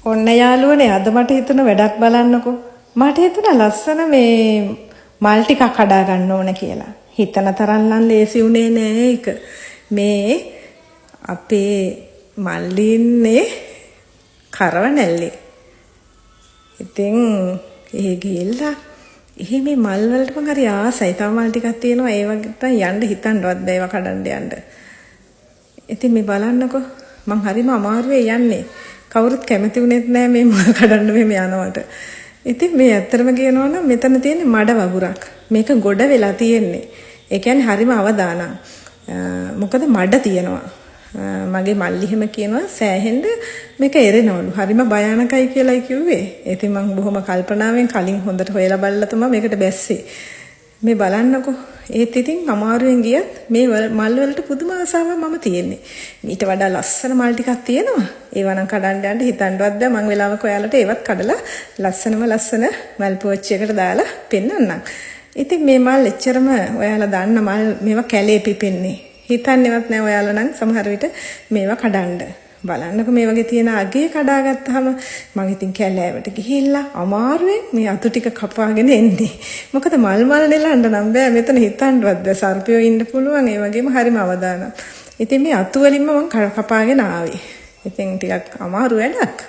ඔන්න යාළුවනේ අද මට හිතුණ වැඩක් බලන්නකෝ. මට හිතුණා ලස්සන මේ මල් ටිකක් හදා ගන්න ඕන කියලා. හිතන තරම් නම් ලේසි උනේ නෑ ඒක. මේ අපේ මල්ලින්නේ කරවනැල්ලේ. ඉතින් ඒ ගිහිල්ලා මේ මල් වලට මම හරි ආසයි. තව මල් ටිකක් තියෙනවා. ඒ වගේ යන්න හිතන්නවත් බෑ ඒවා කඩන්න යන්න. ඉතින් මේ බලන්නකෝ මං හරිම අමාරුවේ යන්නේ. කවුරුත් කැමති වුණෙත් නෑ මේ මල් කඩන්න මෙහෙම යනවට. ඉතින් මේ ඇත්තටම කියනවා නම් මෙතන තියෙන්නේ මඩ වගුරක්. මේක ගොඩ වෙලා තියෙන්නේ. ඒ කියන්නේ හරිම අවදානම්. මොකද මඩ තියෙනවා. මගේ මල්ලි හිම කියනවා සෑහෙන්න මේක එරෙනවලු. හරිම භයානකයි කියලායි කිව්වේ. ඉතින් මම බොහොම කල්පනාවෙන් කලින් හොඳට හොයලා බලලා තමයි මේකට බැස්සේ. මේ බලන්නකෝ. ඒත් ඉතින් අමාරුවෙන් ගියත් මේ මල් වලට පුදුම ආසාවක් මම තියෙන්නේ. ඊට වඩා ලස්සන මල් ටිකක් තියෙනවා. ඒවා නම් කඩන්න යන්න හිතන්නවත් බෑ. මං වෙලාවක ඔයාලට ඒවත් කඩලා ලස්සන මල් පෝච්චියකට දාලා පෙන්නන්නම්. ඉතින් මේ මල් එච්චරම ඔයාලා දන්න මල් මේවා කැලේ පිපෙන්නේ. හිතන්නේවත් නෑ ඔයාලා නම් සමහර විට මේවා කඩන්න. බලන්නකෝ මේ වගේ තියෙන අගේ කඩාගත්තාම මම ඉතින් කැලෑවට ගිහිල්ලා අමාරුවෙන් මේ අතු ටික කපාගෙන එන්නේ. මොකද මල් නෙලන්න නම් බෑ මෙතන හිතන්නවත් බෑ. සර්පයෝ ඉන්න පුළුවන්. ඒ වගේම හරිම අවදානම්. ඉතින් මේ අතු වලින්ම මම කපාගෙන ආවේ. ඉතින් ටිකක් අමාරු වැඩක්.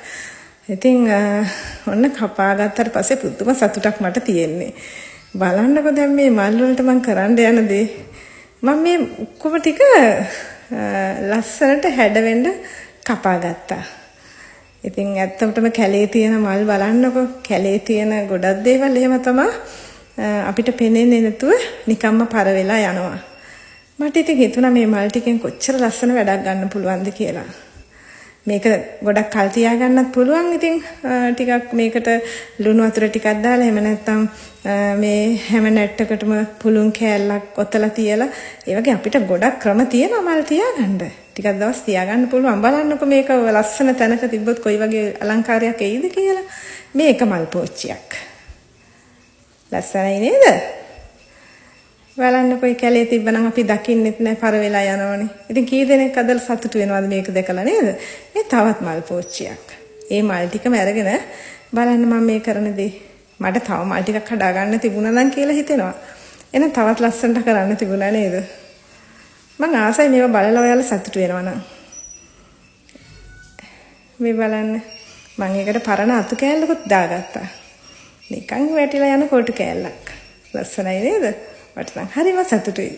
ඉතින් ඔන්න කපාගත්තට පස්සේ පුදුම සතුටක් මට තියෙන්නේ. බලන්නකෝ දැන් මේ මල් වලට මම කරන්න යන දේ. මම මේ ඔක්කොම ටික ලස්සනට හැඩවෙන්න කපා ගත්තා. ඉතින් ඇත්තටම කැලේ තියෙන මල් බලන්නකෝ. කැලේ තියෙන ගොඩක් දේවල් එහෙම තමයි අපිට පේන්නේ නැතුව නිකම්ම පර වෙලා යනවා. මට ඉතින් හිතුණා මේ මල් ටිකෙන් කොච්චර ලස්සන වැඩක් ගන්න පුළුවන්ද කියලා. මේක ගොඩක් කල් තියාගන්නත් පුළුවන්. ඉතින් ටිකක් මේකට ලුණු වතුර ටිකක් දාලා එහෙම නැත්නම් මේ හැම නැට්ටකටම පුළුන් කෑල්ලක් ඔතලා තියලා ඒ වගේ අපිට ගොඩක් ක්‍රම තියෙනවා මල් තියාගන්න. ටිකක් දවස් තියාගන්න පුළුවන්. බලන්නකො මේක ලස්සන තැනක තිබ්බොත් කොයි වගේ අලංකාරයක් එයිද කියලා. මේක මල් පෝච්චියක්. ලස්සනයි නේද? බලන්නකො ඒ කැලේ තිබ්බනම් අපි දකින්නෙත් නෑ පර වෙලා යනවනේ. ඉතින් කී දෙනෙක් අදල් සතුටු වෙනවද මේක දැකලා නේද? මේ තවත් මල් පෝච්චියක්. ඒ මල් ටිකම අරගෙන බලන්න මම මේ කරන දේ. මට තව මල් ටිකක් හදා ගන්න තිබුණා නම් කියලා හිතෙනවා. එහෙනම් තවත් ලස්සනට කරන්න තිබුණා නේද? මං ආසයි මේවා බලලා ඔයාලා සතුටු වෙනවා නම්. මේ බලන්න. මං ඒකට පරණ අතු කෑල්ලකුත් දාගත්තා. නිකන් වැටිලා යන කොටු කෑල්ලක්. ලස්සනයි නේද? මට නම් හරිම සතුටුයි.